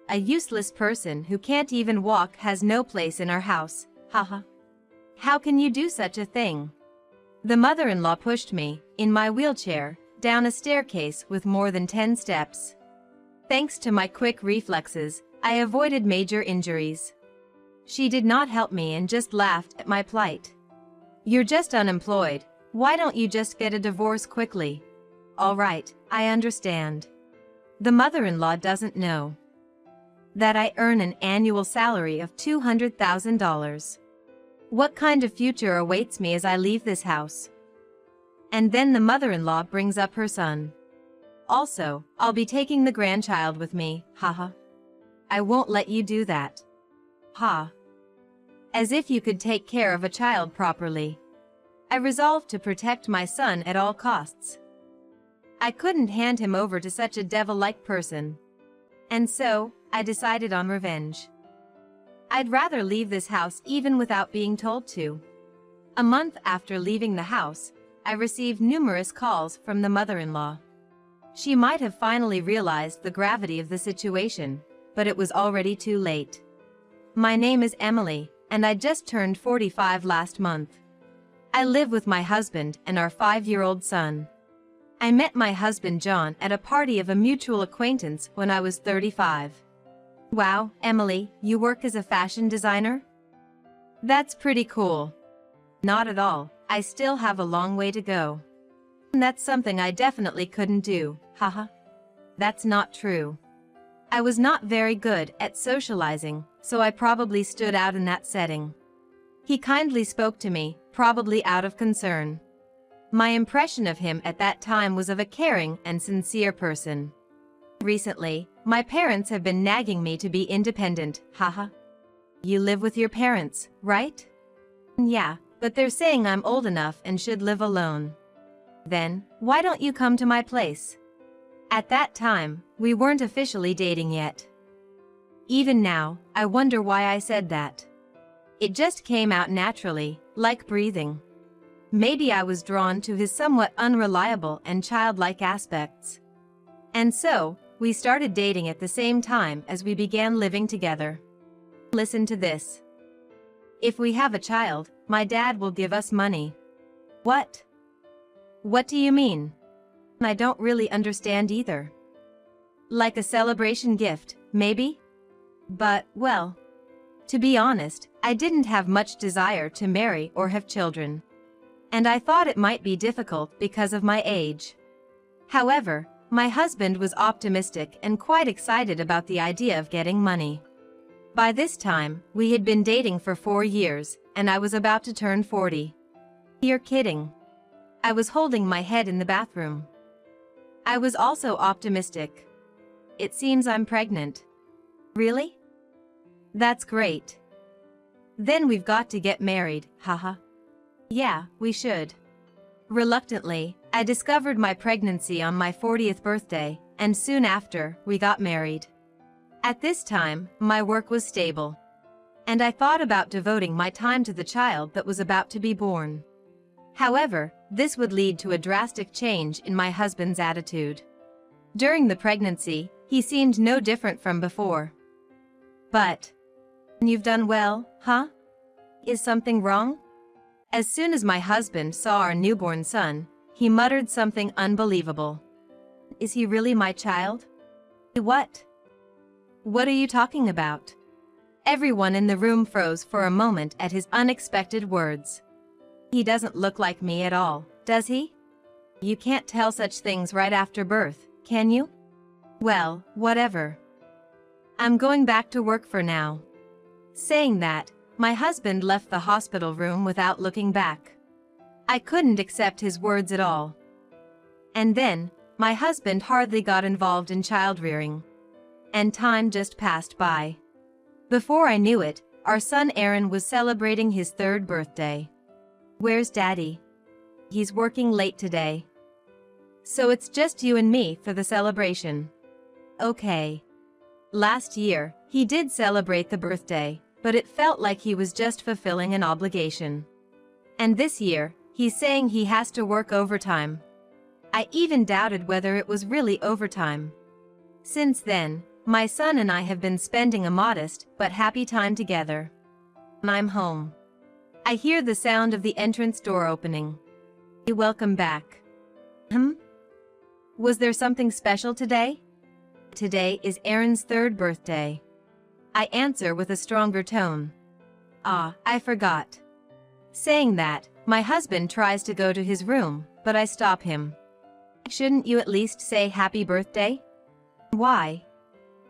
A useless person who can't even walk has no place in our house, haha. How can you do such a thing? The mother-in-law pushed me, in my wheelchair, down a staircase with more than 10 steps. Thanks to my quick reflexes, I avoided major injuries. She did not help me and just laughed at my plight. You're just unemployed, why don't you just get a divorce quickly? All right, I understand. The mother-in-law doesn't know that I earn an annual salary of $200,000. What kind of future awaits me as I leave this house? And then the mother-in-law brings up her son. Also, I'll be taking the grandchild with me, haha. I won't let you do that. Ha. As if you could take care of a child properly. I resolved to protect my son at all costs. I couldn't hand him over to such a devil-like person. And so, I decided on revenge. I'd rather leave this house even without being told to. A month after leaving the house, I received numerous calls from the mother-in-law. She might have finally realized the gravity of the situation, but it was already too late. My name is Emily, and I just turned 45 last month. I live with my husband and our 5-year-old son. I met my husband John at a party of a mutual acquaintance when I was 35. Wow, Emily, you work as a fashion designer? That's pretty cool. Not at all, I still have a long way to go. That's something I definitely couldn't do, haha. That's not true. I was not very good at socializing, so I probably stood out in that setting. He kindly spoke to me, probably out of concern. My impression of him at that time was of a caring and sincere person. Recently, my parents have been nagging me to be independent, haha. You live with your parents, right? Yeah, but they're saying I'm old enough and should live alone. Then, why don't you come to my place? At that time, we weren't officially dating yet. Even now, I wonder why I said that. It just came out naturally, like breathing. Maybe I was drawn to his somewhat unreliable and childlike aspects. And so, we started dating at the same time as we began living together. Listen to this. If we have a child, my dad will give us money. What? What do you mean? I don't really understand either. Like a celebration gift, maybe? But, well, to be honest, I didn't have much desire to marry or have children. And I thought it might be difficult because of my age. However, my husband was optimistic and quite excited about the idea of getting money. By this time, we had been dating for 4 years, and I was about to turn 40. You're kidding. I was holding my head in the bathroom. I was also optimistic. It seems I'm pregnant. Really? That's great. Then we've got to get married, haha. Yeah, we should. Reluctantly, I discovered my pregnancy on my 40th birthday, and soon after, we got married. At this time, my work was stable. And I thought about devoting my time to the child that was about to be born. However, this would lead to a drastic change in my husband's attitude. During the pregnancy, he seemed no different from before. But, you've done well, huh? Is something wrong? As soon as my husband saw our newborn son, he muttered something unbelievable. Is he really my child? What? What are you talking about? Everyone in the room froze for a moment at his unexpected words. He doesn't look like me at all, does he? You can't tell such things right after birth, can you? Well, whatever. I'm going back to work for now. Saying that, my husband left the hospital room without looking back. I couldn't accept his words at all. And then, my husband hardly got involved in child-rearing. And time just passed by. Before I knew it, our son Aaron was celebrating his 3rd birthday. Where's Daddy? He's working late today. So it's just you and me for the celebration. Okay. Last year, he did celebrate the birthday, but it felt like he was just fulfilling an obligation. And this year, he's saying he has to work overtime. I even doubted whether it was really overtime. Since then, My son and I have been spending a modest but happy time together. I'm home. I hear the sound of the entrance door opening. Welcome back. Was there something special today? Today is Aaron's 3rd birthday. I answer with a stronger tone. Ah, I forgot. Saying that, my husband tries to go to his room, but I stop him. Shouldn't you at least say happy birthday? Why?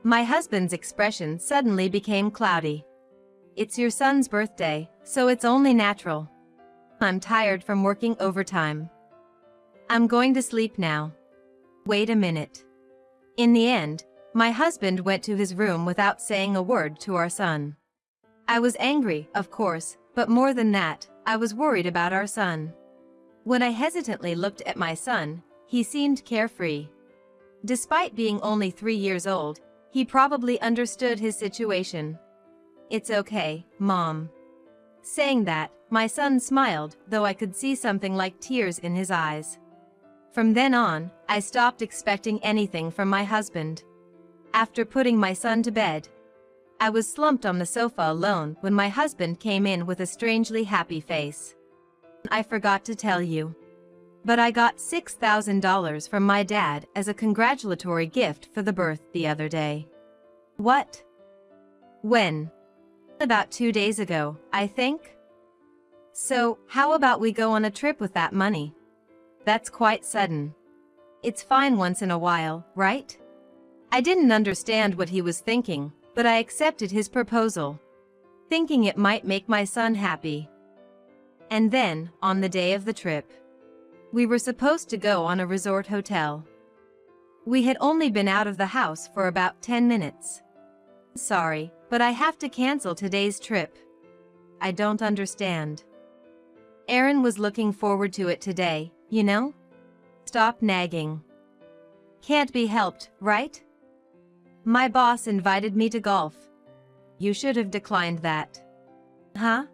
My husband's expression suddenly became cloudy. It's your son's birthday, so it's only natural. I'm tired from working overtime. I'm going to sleep now. Wait a minute. In the end, my husband went to his room without saying a word to our son. I was angry, of course, but more than that, I was worried about our son. When I hesitantly looked at my son, he seemed carefree. Despite being only 3 years old, he probably understood his situation. It's okay, Mom. Saying that, my son smiled, though I could see something like tears in his eyes. From then on, I stopped expecting anything from my husband. After putting my son to bed, I was slumped on the sofa alone when my husband came in with a strangely happy face. I forgot to tell you, but I got $6,000 from my dad as a congratulatory gift for the birth the other day. What? When? About 2 days ago, I think. So, how about we go on a trip with that money? That's quite sudden. It's fine once in a while, right? I didn't understand what he was thinking, but I accepted his proposal, thinking it might make my son happy. And then, on the day of the trip, we were supposed to go on a resort hotel. We had only been out of the house for about 10 minutes. Sorry, but I have to cancel today's trip. I don't understand. Aaron was looking forward to it today, you know? Stop nagging. Can't be helped, right? My boss invited me to golf. You should have declined that. Huh?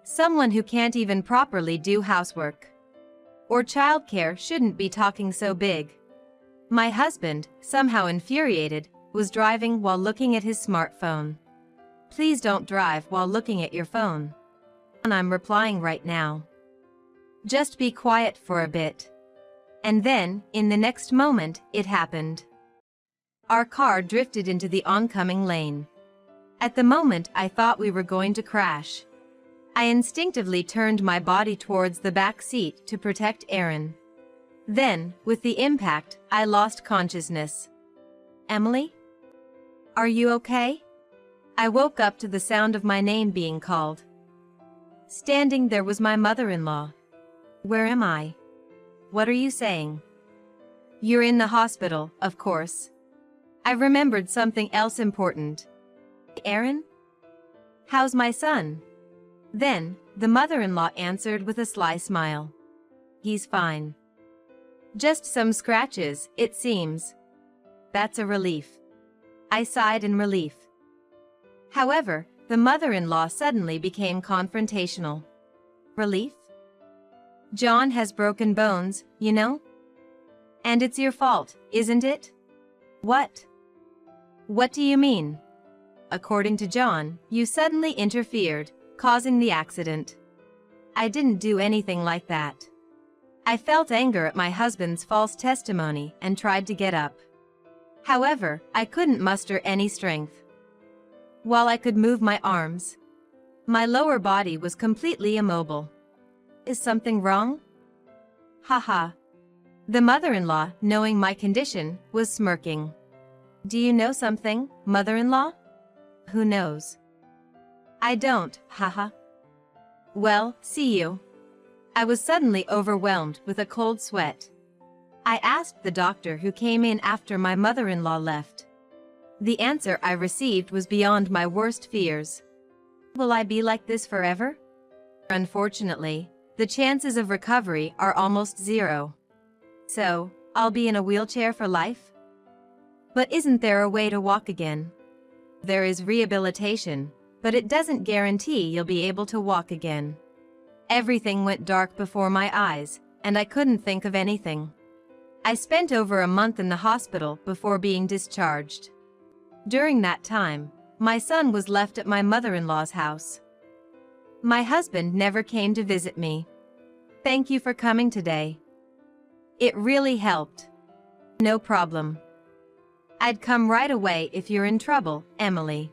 Someone who can't even properly do housework or childcare shouldn't be talking so big. My husband, somehow infuriated, was driving while looking at his smartphone. Please don't drive while looking at your phone. And I'm replying right now. Just be quiet for a bit. And then, in the next moment, it happened. Our car drifted into the oncoming lane. At the moment, I thought we were going to crash. I instinctively turned my body towards the back seat to protect Aaron. Then, with the impact, I lost consciousness. Emily? Are you okay? I woke up to the sound of my name being called. Standing there was my mother-in-law. Where am I? What are you saying? You're in the hospital, of course. I remembered something else important. Aaron? How's my son? Then, the mother-in-law answered with a sly smile. He's fine. Just some scratches, it seems. That's a relief. I sighed in relief. However, the mother-in-law suddenly became confrontational. Relief? John has broken bones, you know? And it's your fault, isn't it? What? What do you mean? According to John, you suddenly interfered, causing the accident. I didn't do anything like that. I felt anger at my husband's false testimony and tried to get up. However, I couldn't muster any strength. While I could move my arms, my lower body was completely immobile. Is something wrong? Haha. The mother-in-law, knowing my condition, was smirking. Do you know something, mother-in-law? Who knows? I don't, haha. Well, see you. I was suddenly overwhelmed with a cold sweat. I asked the doctor who came in after my mother-in-law left. The answer I received was beyond my worst fears. Will I be like this forever? Unfortunately, the chances of recovery are almost zero. So, I'll be in a wheelchair for life? But isn't there a way to walk again? There is rehabilitation, but it doesn't guarantee you'll be able to walk again. Everything went dark before my eyes, and I couldn't think of anything. I spent over a month in the hospital before being discharged. During that time, my son was left at my mother-in-law's house. My husband never came to visit me. Thank you for coming today. It really helped. No problem. I'd come right away if you're in trouble, Emily.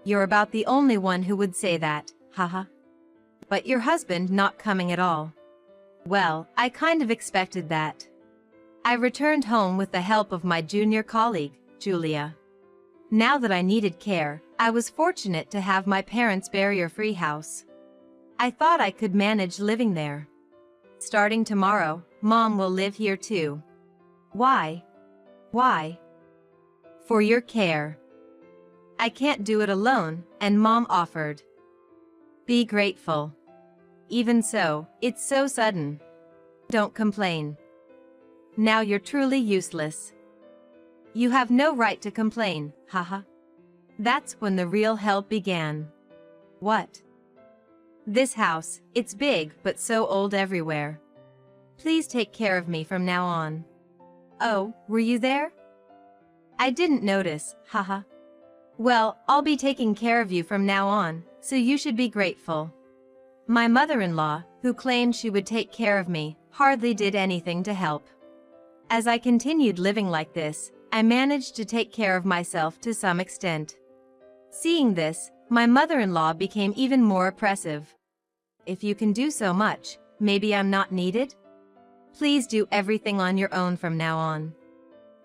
You're about the only one who would say that, haha. But your husband not coming at all. Well, I kind of expected that. I returned home with the help of my junior colleague, Julia. Now that I needed care, I was fortunate to have my parents' barrier-free house. I thought I could manage living there. Starting tomorrow, Mom will live here too. Why? Why? For your care. I can't do it alone, and Mom offered. Be grateful. Even so, it's so sudden. Don't complain. Now you're truly useless. You have no right to complain, haha. That's when the real help began. What? This house, it's big but so old everywhere. Please take care of me from now on. Oh, were you there? I didn't notice, haha. Well, I'll be taking care of you from now on, so you should be grateful. My mother-in-law, who claimed she would take care of me, hardly did anything to help. As I continued living like this, I managed to take care of myself to some extent. Seeing this, my mother-in-law became even more oppressive. If you can do so much, maybe I'm not needed? Please do everything on your own from now on.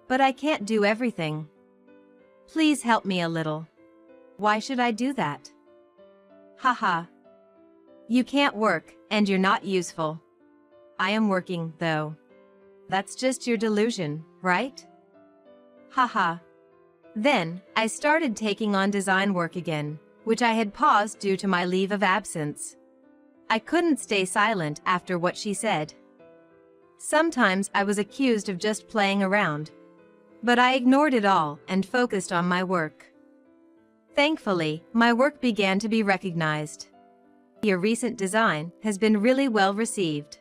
But I can't do everything. Please help me a little. Why should I do that? Haha. You can't work, and you're not useful. I am working, though. That's just your delusion, right? Haha. Then, I started taking on design work again, which I had paused due to my leave of absence. I couldn't stay silent after what she said. Sometimes I was accused of just playing around. But I ignored it all and focused on my work. Thankfully, my work began to be recognized. Your recent design has been really well received.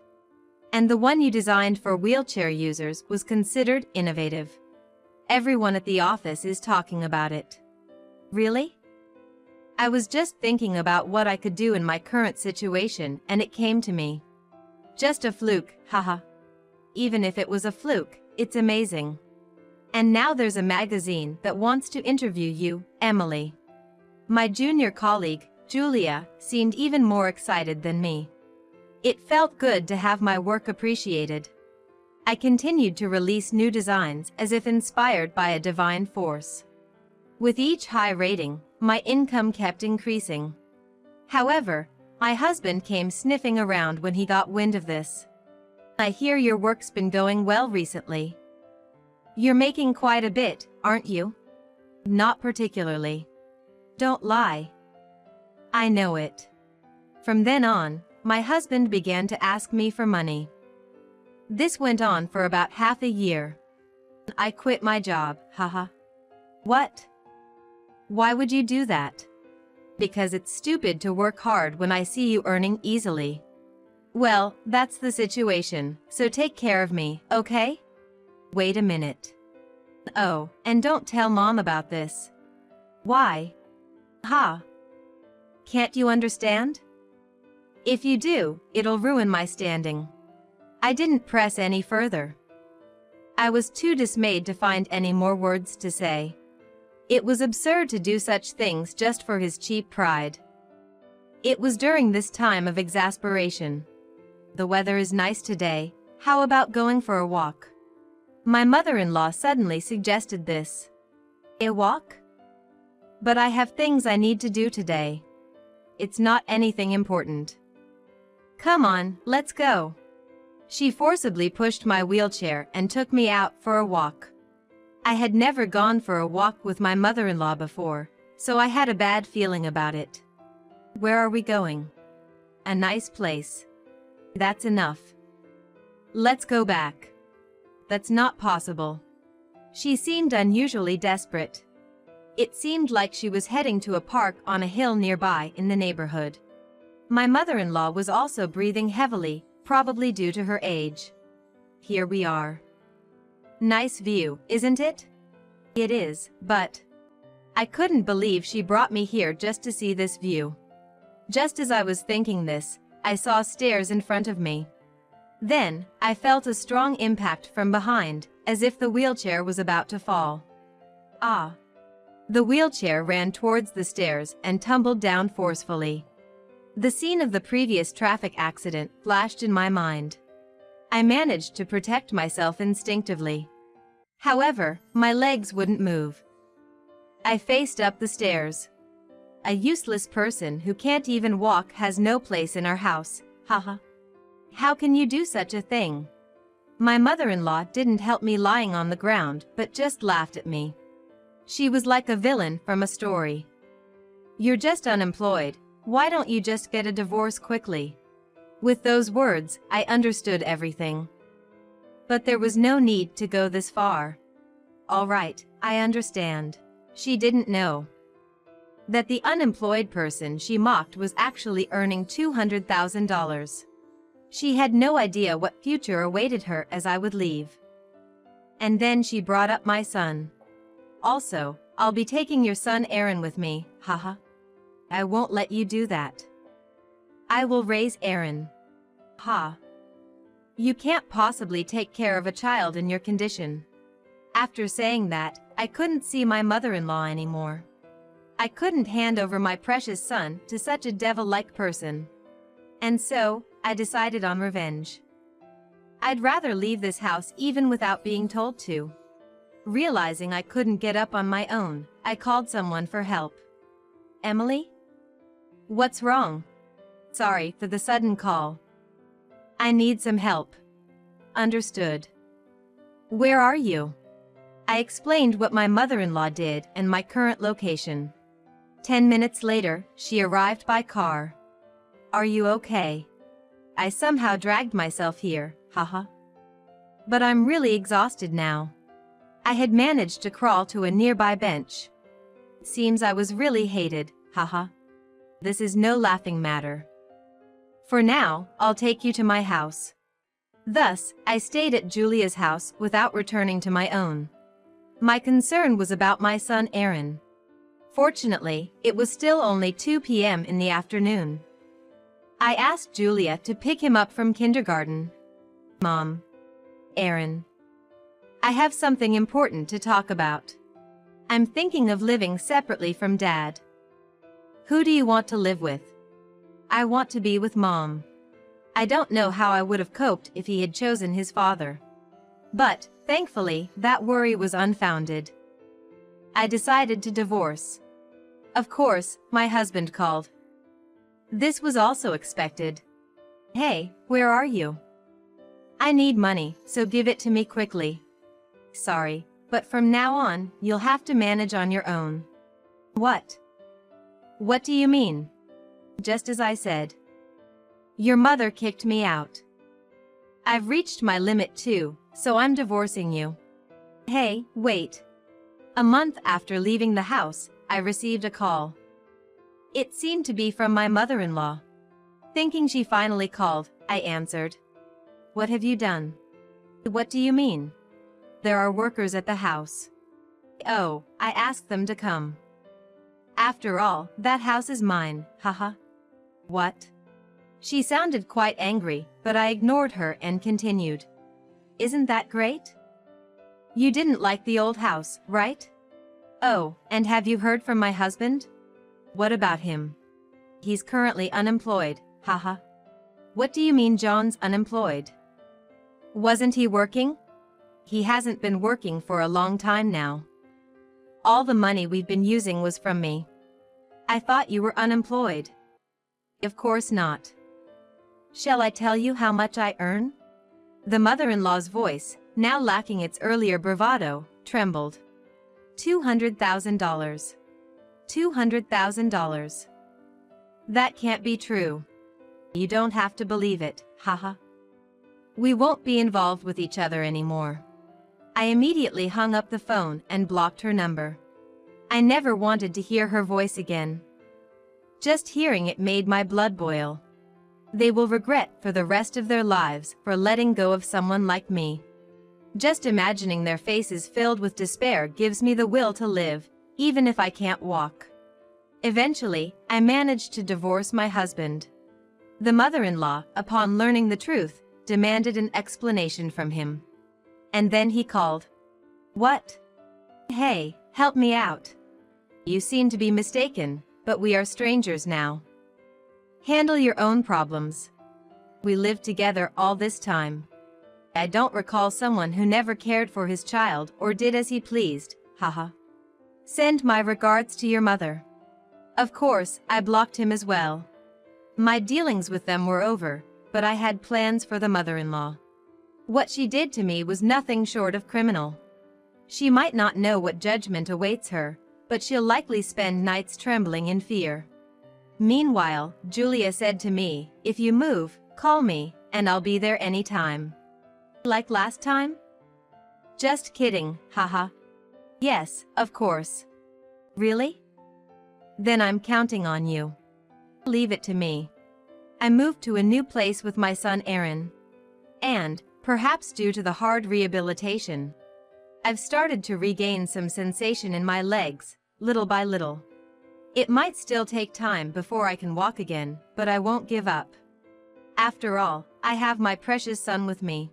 And the one you designed for wheelchair users was considered innovative. Everyone at the office is talking about it. Really? I was just thinking about what I could do in my current situation and it came to me. Just a fluke, haha. Even if it was a fluke, it's amazing. And now there's a magazine that wants to interview you, Emily. My junior colleague, Julia, seemed even more excited than me. It felt good to have my work appreciated. I continued to release new designs as if inspired by a divine force. With each high rating, my income kept increasing. However, my husband came sniffing around when he got wind of this. I hear your work's been going well recently. You're making quite a bit, aren't you? Not particularly. Don't lie. I know it. From then on, my husband began to ask me for money. This went on for about half a year. I quit my job, haha. What? Why would you do that? Because it's stupid to work hard when I see you earning easily. Well, that's the situation, so take care of me, okay? Wait a minute. Oh, and don't tell Mom about this. Why? Ha. Can't you understand? If you do, it'll ruin my standing. I didn't press any further. I was too dismayed to find any more words to say. It was absurd to do such things just for his cheap pride. It was during this time of exasperation. The weather is nice today, how about going for a walk? My mother-in-law suddenly suggested this. A walk? But I have things I need to do today. It's not anything important. Come on, let's go. She forcibly pushed my wheelchair and took me out for a walk. I had never gone for a walk with my mother-in-law before, so I had a bad feeling about it. Where are we going? A nice place. That's enough. Let's go back. That's not possible. She seemed unusually desperate. It seemed like she was heading to a park on a hill nearby in the neighborhood. My mother-in-law was also breathing heavily, probably due to her age. Here we are. Nice view, isn't it? It is, but I couldn't believe she brought me here just to see this view. Just as I was thinking this, I saw stairs in front of me. Then, I felt a strong impact from behind, as if the wheelchair was about to fall. Ah! The wheelchair ran towards the stairs and tumbled down forcefully. The scene of the previous traffic accident flashed in my mind. I managed to protect myself instinctively. However, my legs wouldn't move. I faced up the stairs. A useless person who can't even walk has no place in our house, haha. How can you do such a thing? My mother-in-law didn't help me lying on the ground, but just laughed at me. She was like a villain from a story. You're just unemployed, why don't you just get a divorce quickly? With those words, I understood everything. But there was no need to go this far. All right, I understand. She didn't know that the unemployed person she mocked was actually earning $200,000. She had no idea what future awaited her as I would leave. And then she brought up my son. Also, I'll be taking your son Aaron with me, haha. I won't let you do that. I will raise Aaron. Ha. You can't possibly take care of a child in your condition. After saying that, I couldn't see my mother-in-law anymore. I couldn't hand over my precious son to such a devil-like person. And so, I decided on revenge. I'd rather leave this house even without being told to. Realizing I couldn't get up on my own, I called someone for help. Emily? What's wrong? Sorry for the sudden call. I need some help. Understood. Where are you? I explained what my mother-in-law did and my current location. 10 minutes later, she arrived by car. Are you okay? I somehow dragged myself here, haha. But I'm really exhausted now. I had managed to crawl to a nearby bench. It seems I was really hated, haha. This is no laughing matter. For now, I'll take you to my house. Thus, I stayed at Julia's house without returning to my own. My concern was about my son Aaron. Fortunately, it was still only 2 p.m. in the afternoon. I asked Julia to pick him up from kindergarten. Mom. Aaron. I have something important to talk about. I'm thinking of living separately from Dad. Who do you want to live with? I want to be with Mom. I don't know how I would have coped if he had chosen his father. But, thankfully, that worry was unfounded. I decided to divorce. Of course, my husband called. This was also expected. Hey, where are you? I need money, so give it to me quickly. Sorry, but from now on, you'll have to manage on your own. What? What do you mean? Just as I said. Your mother kicked me out. I've reached my limit too, so I'm divorcing you. Hey, wait. A month after leaving the house, I received a call. It seemed to be from my mother-in-law. Thinking she finally called, I answered. What have you done? What do you mean? There are workers at the house. Oh, I asked them to come. After all, that house is mine, haha. What? She sounded quite angry, but I ignored her and continued. Isn't that great? You didn't like the old house, right? Oh, and have you heard from my husband? What about him? He's currently unemployed, haha. What do you mean John's unemployed? Wasn't he working? He hasn't been working for a long time now. All the money we've been using was from me. I thought you were unemployed. Of course not. Shall I tell you how much I earn? The mother-in-law's voice, now lacking its earlier bravado, trembled. $200,000. $200,000. That can't be true. You don't have to believe it, haha. We won't be involved with each other anymore. I immediately hung up the phone and blocked her number. I never wanted to hear her voice again. Just hearing it made my blood boil. They will regret for the rest of their lives for letting go of someone like me. Just imagining their faces filled with despair gives me the will to live, even if I can't walk. Eventually, I managed to divorce my husband. The mother-in-law, upon learning the truth, demanded an explanation from him. And then he called. What? Hey, help me out. You seem to be mistaken, but we are strangers now. Handle your own problems. We lived together all this time. I don't recall someone who never cared for his child or did as he pleased, haha. Send my regards to your mother. Of course, I blocked him as well. My dealings with them were over, but I had plans for the mother-in-law. What she did to me was nothing short of criminal. She might not know what judgment awaits her, but she'll likely spend nights trembling in fear. Meanwhile, Julia said to me, if you move, call me, and I'll be there anytime. Like last time? Just kidding, haha. Yes, of course. Really? Then I'm counting on you. Leave it to me. I moved to a new place with my son Aaron. And, perhaps due to the hard rehabilitation, I've started to regain some sensation in my legs, little by little. It might still take time before I can walk again, but I won't give up. After all, I have my precious son with me.